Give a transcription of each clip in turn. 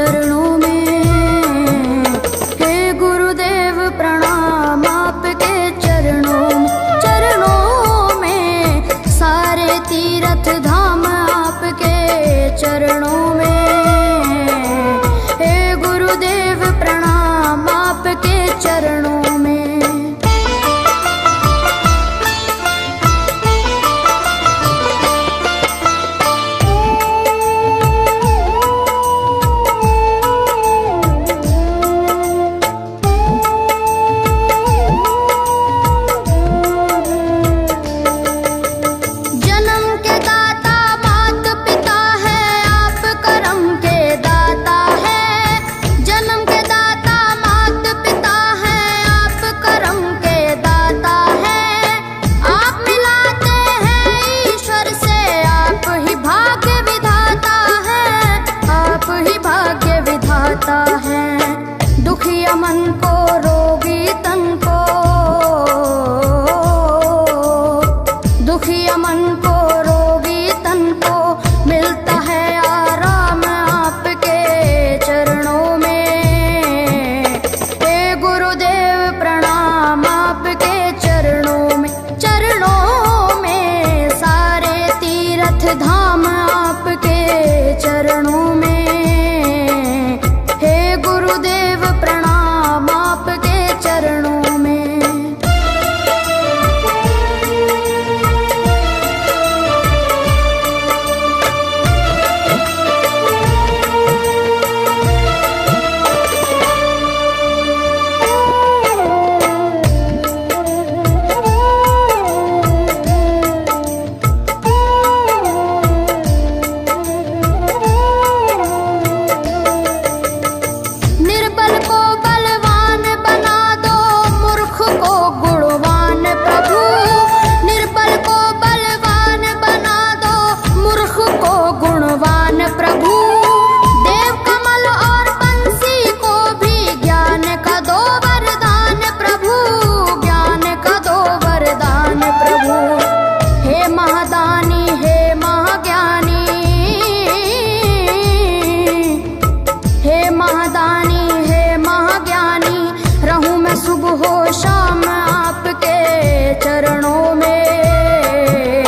चरणों में। हे गुरुदेव प्रणाम आपके चरणों में, सारे तीर्थ धाम आपके चरणों में। हे गुरुदेव प्रणाम आपके चरणों में। दुखिया मन को रोगी तन को, दुखिया मन को रोगी तन को मिलता है आराम आपके चरणों में। हे गुरुदेव प्रणाम आपके चरणों में, सारे तीर्थ धाम आपके चरणों में। गुरुदेव प्रणाम आपके चरणों में। सुबह शाम आपके चरणों में।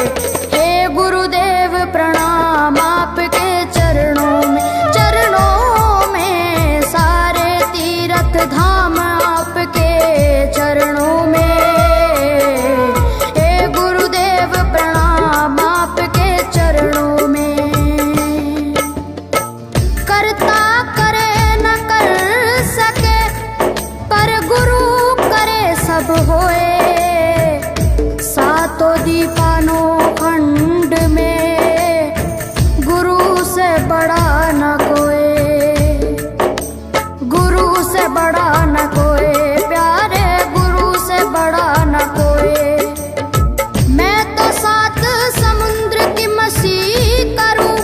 हे गुरुदेव प्रणाम आपके चरणों में, सारे तीर्थ धाम आपके चरणों में। हे गुरुदेव प्रणाम आपके चरणों में। करता करे न कर सके पर गुरु सब होए, सातों दीपानों खंड में गुरु से बड़ा न कोई, गुरु से बड़ा न कोई, प्यारे गुरु से बड़ा न कोई। मैं तो सात समुद्र की मछली करूं,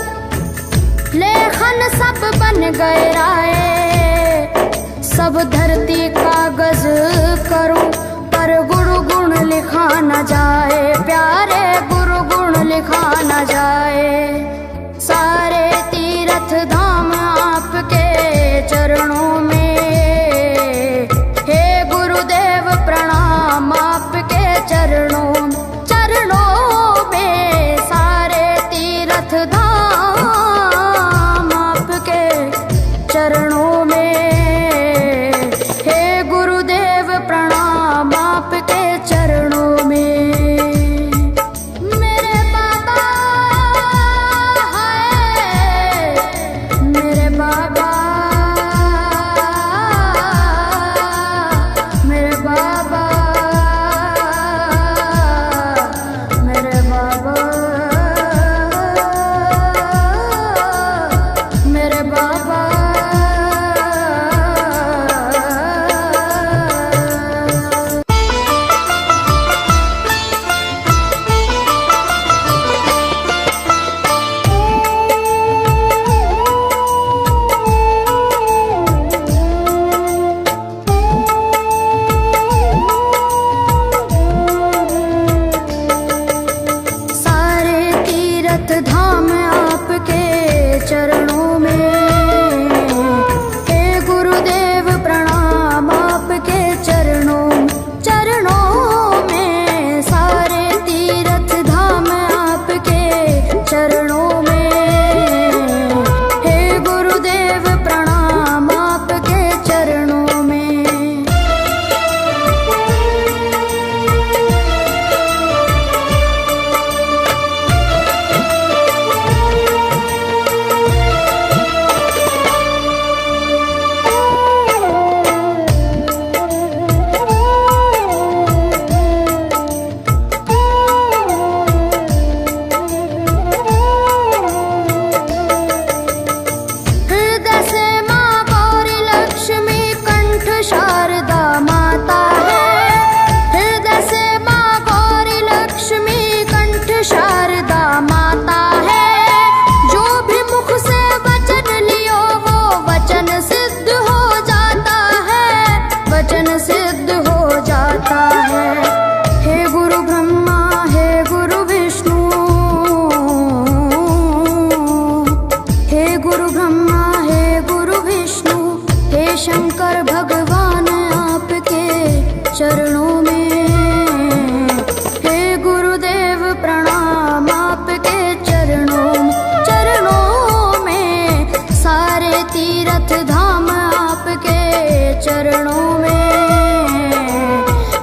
लेखन सब बन गए राय, सब धरती कागज करूं पर गुरु गुण लिखा न जाए, प्यारे गुरु गुण लिखा न जाए। सारे तीर्थ धाम आपके चरणों में। हे गुरुदेव प्रणाम आपके चरणों में, सारे तीर्थ धाम आपके चरणों में। प्रणाम आपके चरणों में। मेरे बाबा है, मेरे बाबा, मेरे बाबा, मेरे बाबा, मेरे बाबा। शंकर भगवान आपके चरणों में, हे गुरुदेव प्रणाम आपके चरणों में, सारे तीर्थ धाम आपके चरणों में,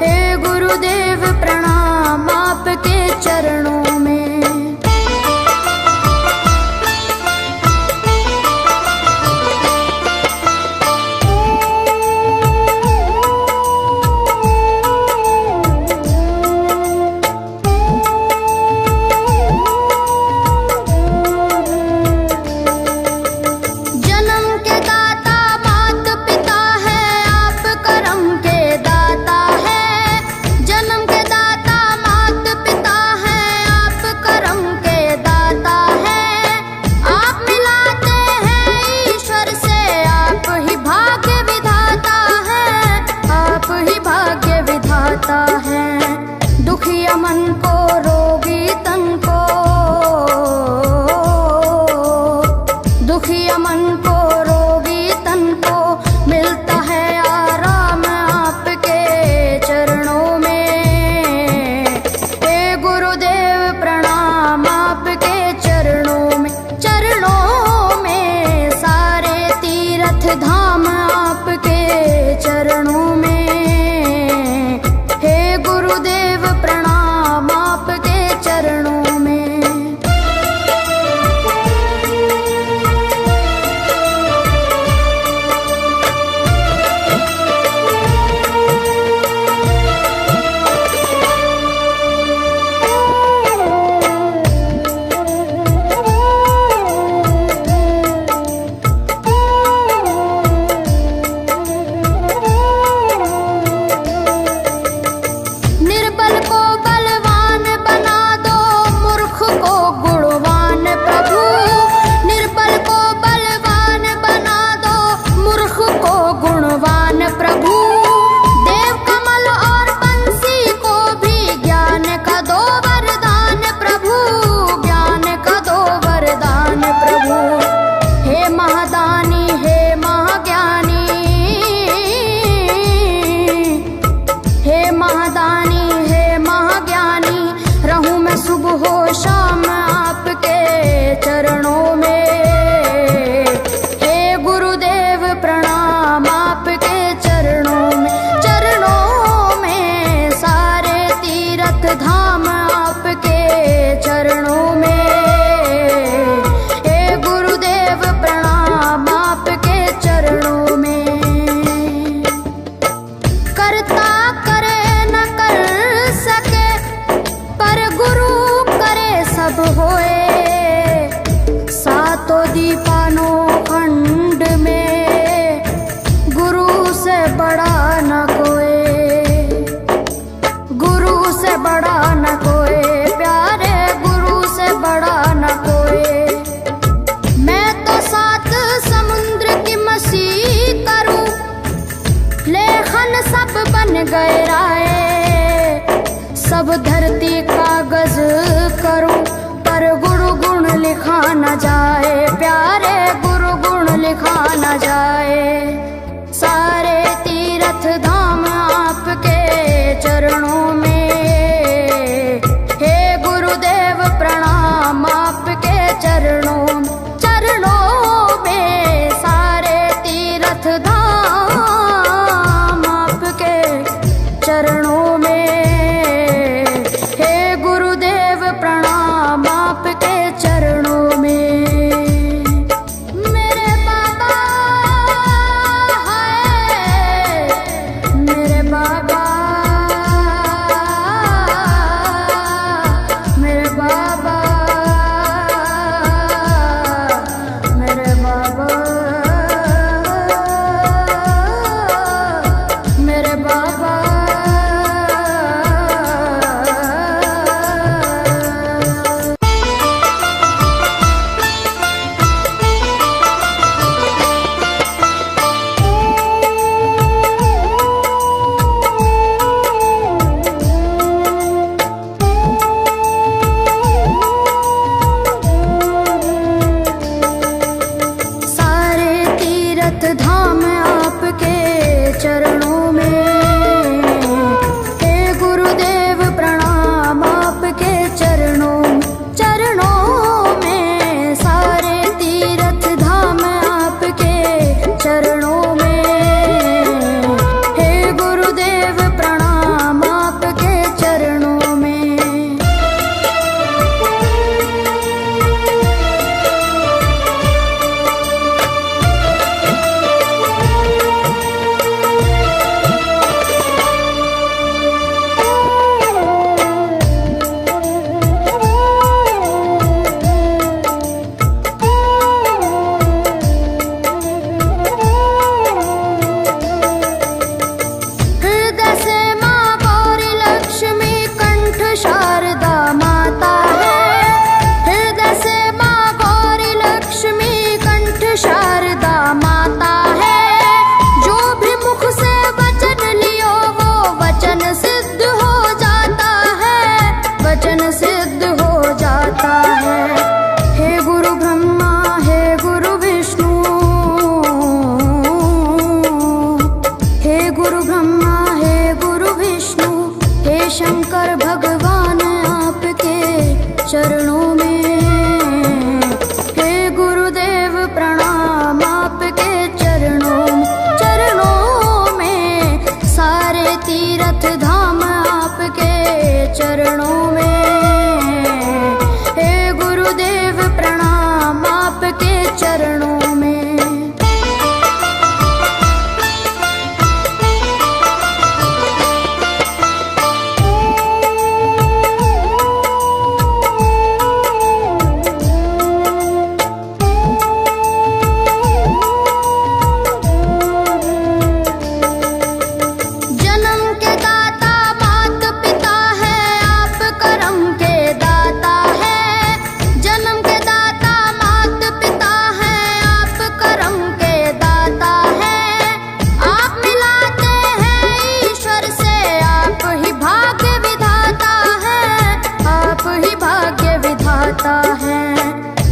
हे गुरुदेव प्रणाम आपके चरणों में। दुखिया मन को रोगी तन को, दुखिया मन को रोगी तन को मिलता है आराम आपके चरणों में, हे गुरुदेव प्रणाम आपके चरणों में, सारे तीर्थ धाम आपके चरणों में, गुरुदेव प्रणाम आपके चरणों में। सुबह हो शाम आपके चरणों में, हे गुरुदेव प्रणाम आपके चरणों में, सारे तीर्थ धाम आपके चरणों में, हे गुरुदेव प्रणाम आपके चरणों में। करता करे न कर सके पर गुरु सब होए, सातों दीपानों खंड में गुरु से बड़ा न कोई, गुरु से बड़ा न कोई, प्यारे गुरु से बड़ा न कोई। मैं तो 7 समुद्र की मसी करूं, लेखन सब बन गए राय, सब धरती कागज करूं पर गुरु गुण लिखा न जाए, प्यारे गुरु गुण लिखा न जाए, सारे तीर्थ धाम आपके चरणों में, हे गुरुदेव प्रणाम आपके चरणों में, सारे तीर्थ धाम आपके चरणों में, प्रणाम आपके चरणों में। मेरे बाबा तीर्थ धाम आपके चरणों में। हे गुरुदेव प्रणाम आपके चरणों में।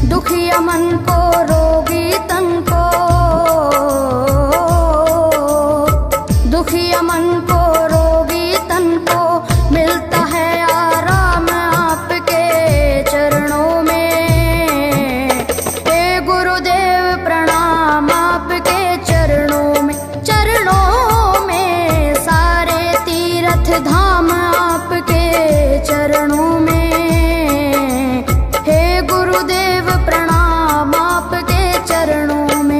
दुखिया मन को रोगी तन को, दुखिया मन को रोगी तन को मिलता है आराम आपके चरणों में। हे गुरुदेव प्रणाम आपके चरणों में। चरणों में सारे तीर्थ धाम आपके चरणों में। गुरुदेव प्रणाम आपके चरणों में।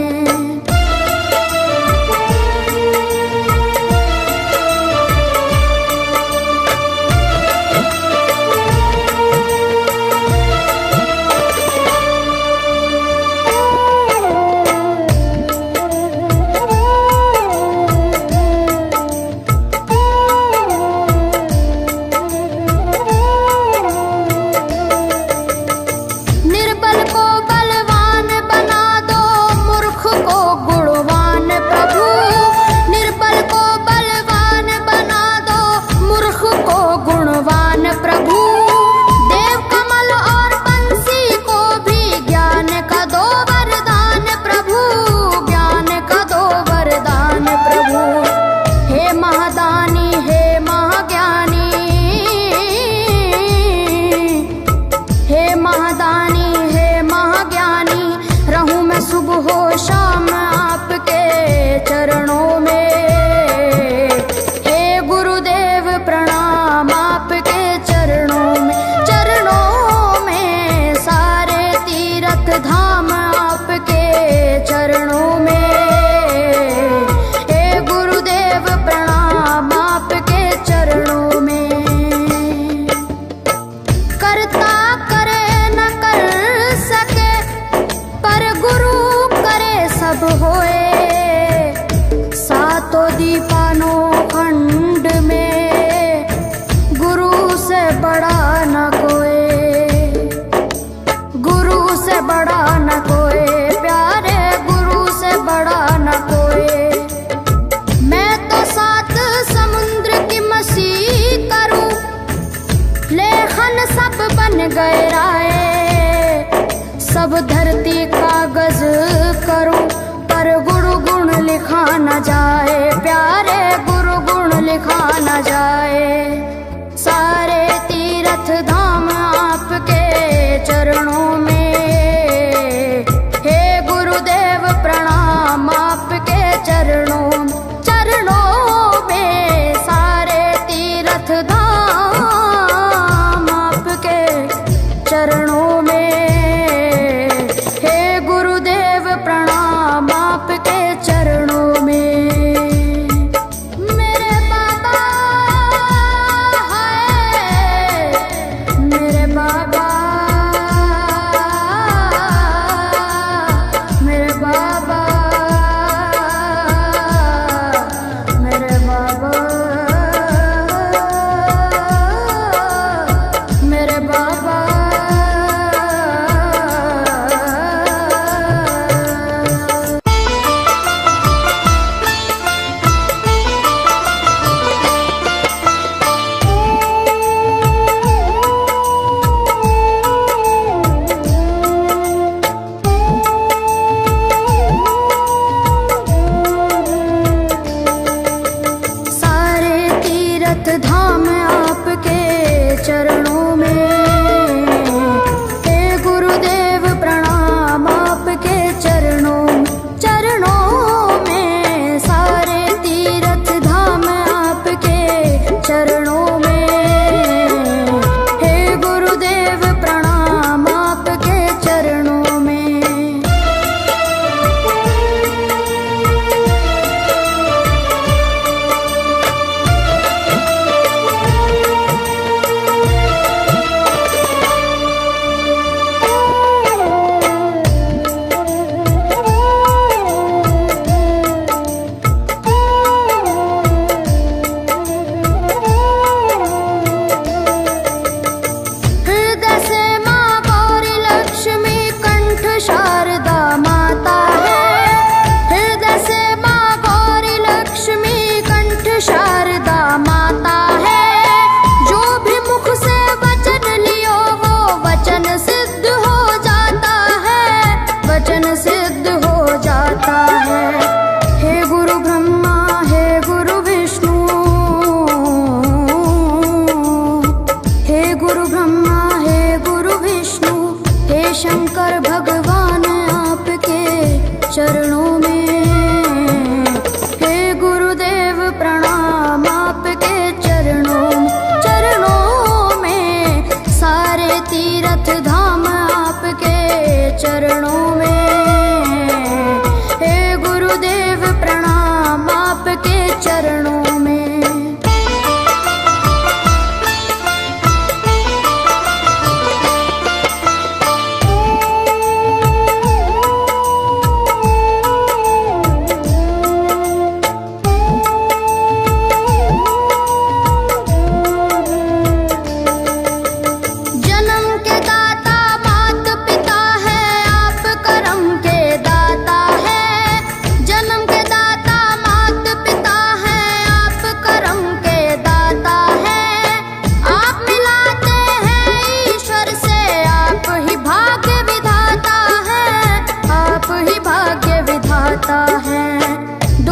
सुबह शाम आपके चरणों में। हे गुरुदेव प्रणाम आपके चरणों में। चरणों में सारे तीर्थ धाम आपके चरणों में। हे गुरुदेव प्रणाम आपके चरणों में। करता करे न कर सके पर गुरु करे सब होए। सातों दीपानों खंड में गुरु से बड़ा न कोई, गुरु से बड़ा न कोई, प्यारे गुरु से बड़ा न कोई। मैं तो सात समुद्र की मसीह करूं, लेखन सब बन गए राय। सब धरती कागज करूं पर गुरु गुण लिखा न जाए, प्यारे गुरु गुण लिखा न जाए। सारे तीर्थ धाम आपके चरणों में। हे गुरुदेव प्रणाम आपके चरणों में। चरणों में सारे तीर्थ धाम आपके चरणों में। गुरुदेव प्रणाम आपके चरणों में।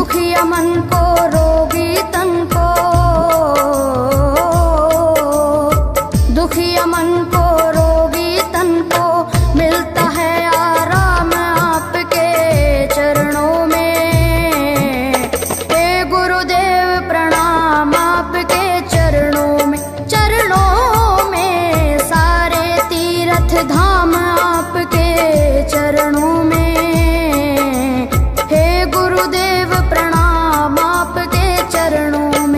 दुखिया मन को रोगी तन को, दुखिया मन को रोगी तन को मिलता है आराम आपके चरणों में। हे गुरुदेव प्रणाम आपके चरणों में, चरणों में सारे तीर्थ धाम आपके चरणों में। हे गुरुदेव प्रणाम आपके चरणों में।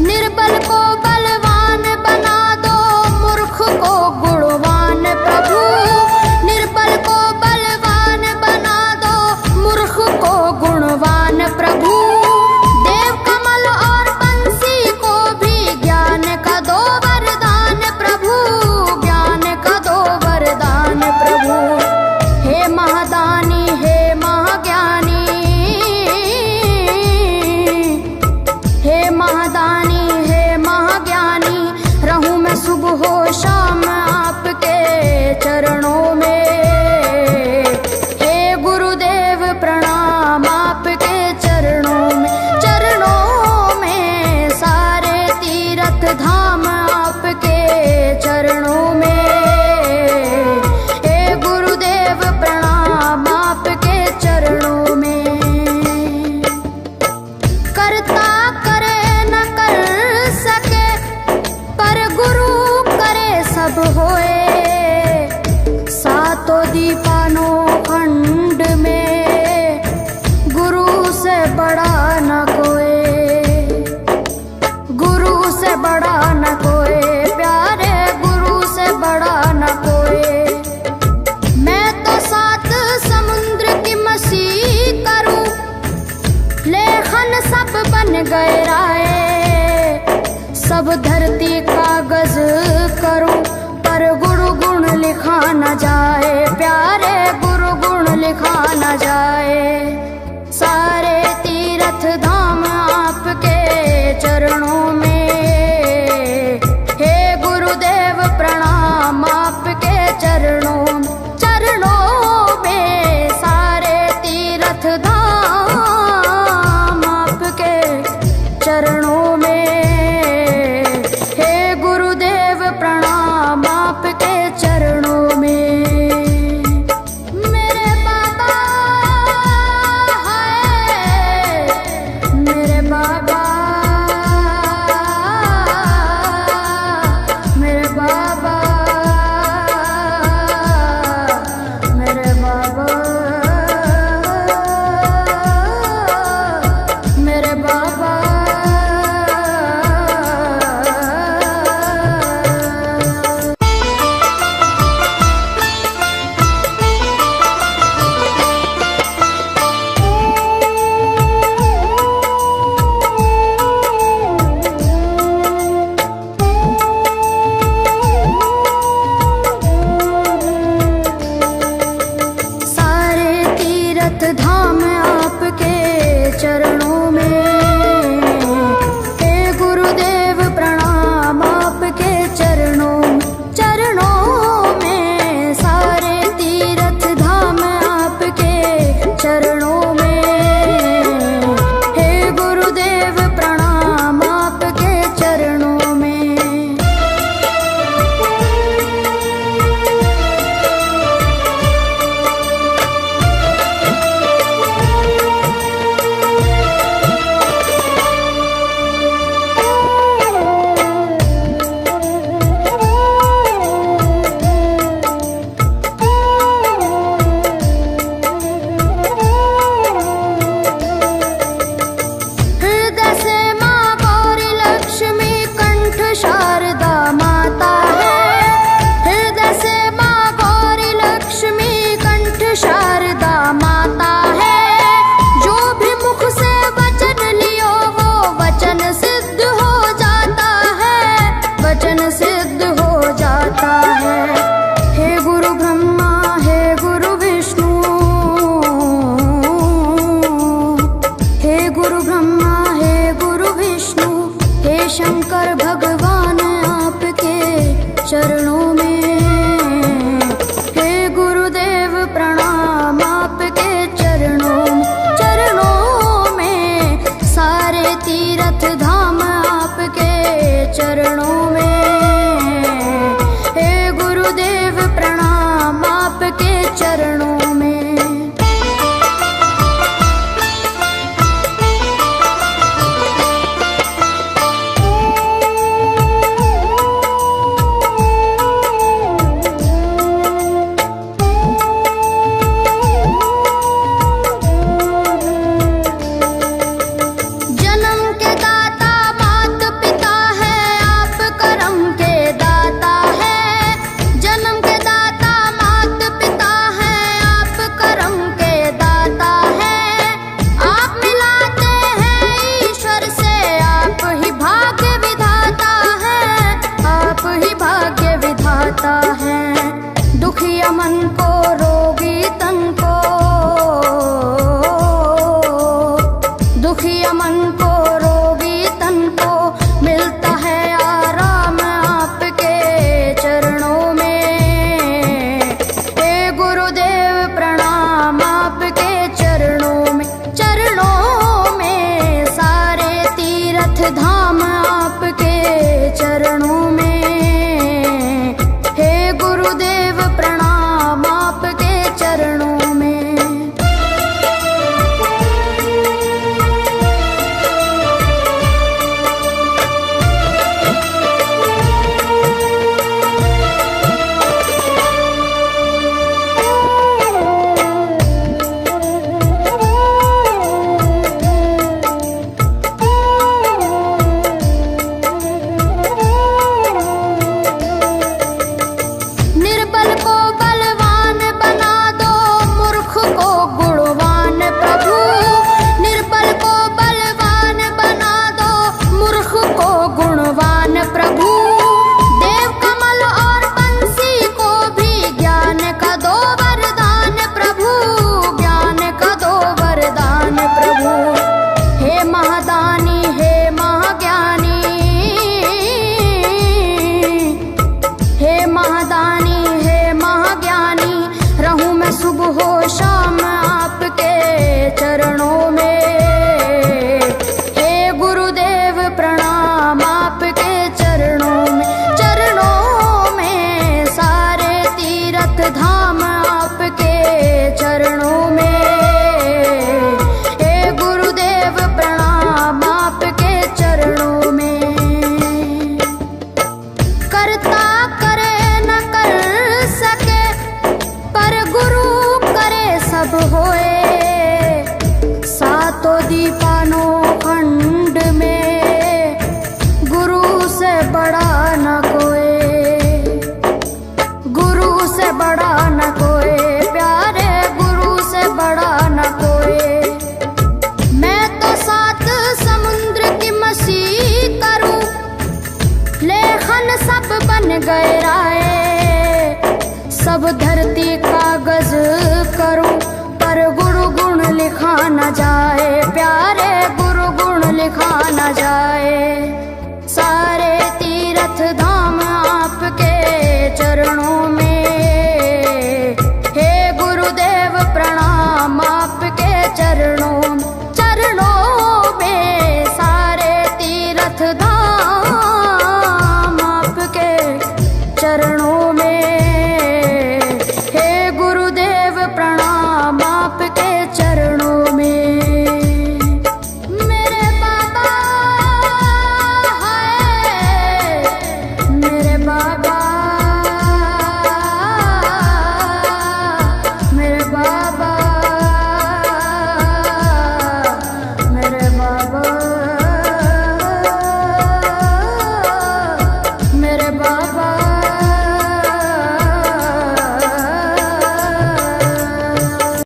निर्बल को बलवान बना दो, मूर्ख को गुणवान प्रभु। निर्बल को बलवान बना दो, मूर्ख को गुणवान प्रभु। देव कमल और बंसी को भी ज्ञान का दो वरदान प्रभु, ज्ञान का दो वरदान प्रभु। हे महादानी हे महाज्ञानी, हे महादानी हे महाज्ञानी, रहूं मैं सुबह हो शाम आपके चरणों में। हे गुरुदेव प्रणाम आपके चरणों में, चरणों में सारे तीर्थ धाम आपके चरणों में। हे गुरुदेव प्रणाम आपके चरणों में। करता करे न कर सके, पर गुरु करे सब होए। सातों दीपानों खंड में गुरु से बड़ा न कोई, गुरु से बड़ा न कोई, प्यारे गुरु से बड़ा न कोई। मैं तो सात समुद्र की मसी करूं, लेखन सब बन गए राय। सब धरती कागज करूं, पर गुरु गुण लिखा न जाए, प्यारे गुरु गुण लिखा न जाए। सारे तीर्थ धाम आपके चरणों में। हे गुरुदेव प्रणाम आपके चरणों में, चरणों में सारे तीर्थ धाम आपके चरणों में। हे गुरुदेव प्रणाम आपके चरणों में। मेरे बाबा चरणों में। हे गुरुदेव प्रणाम आपके चरणों में। दुखिया मन को रोगी तन को, दुखिया मन को रोगी तन को मिलता है आराम आपके चरणों में। हे गुरुदेव प्रणाम आपके चरणों में। चरणों में सारे तीर्थ धाम आपके चरणों में। गुरुदेव प्रणाम आपके चरणों में। निर्बल को बलवान बना दो, मूर्ख को गुणवान प्रभु। निर्बल को बलवान बना दो, मूर्ख को गुणवान प्रभु। देव कमल और बंसी को भी ज्ञान का दो वरदान प्रभु, ज्ञान का दो वरदान प्रभु। हे महादानी हे महाज्ञानी, हे महादानी रहूं मैं सुबह हो शाम आपके चरणों में। हे गुरुदेव प्रणाम आपके चरणों में। चरणों में सारे तीर्थ धाम आपके चरणों में। हे गुरुदेव प्रणाम आपके चरणों में। करता करे न कर सके, पर गुरु करे सब होए। सातों दीपानों खंड में गुरु से बड़ा न कोई, गुरु से बड़ा न कोई, प्यारे गुरु से बड़ा न कोई। मैं तो सात समुद्र की मसी करूं, लेखन सब बन गए राय। सब धरती कागज करूं, पर गुरु गुण लिखा न जाए, प्यारे गुरु गुण लिखा न जाए।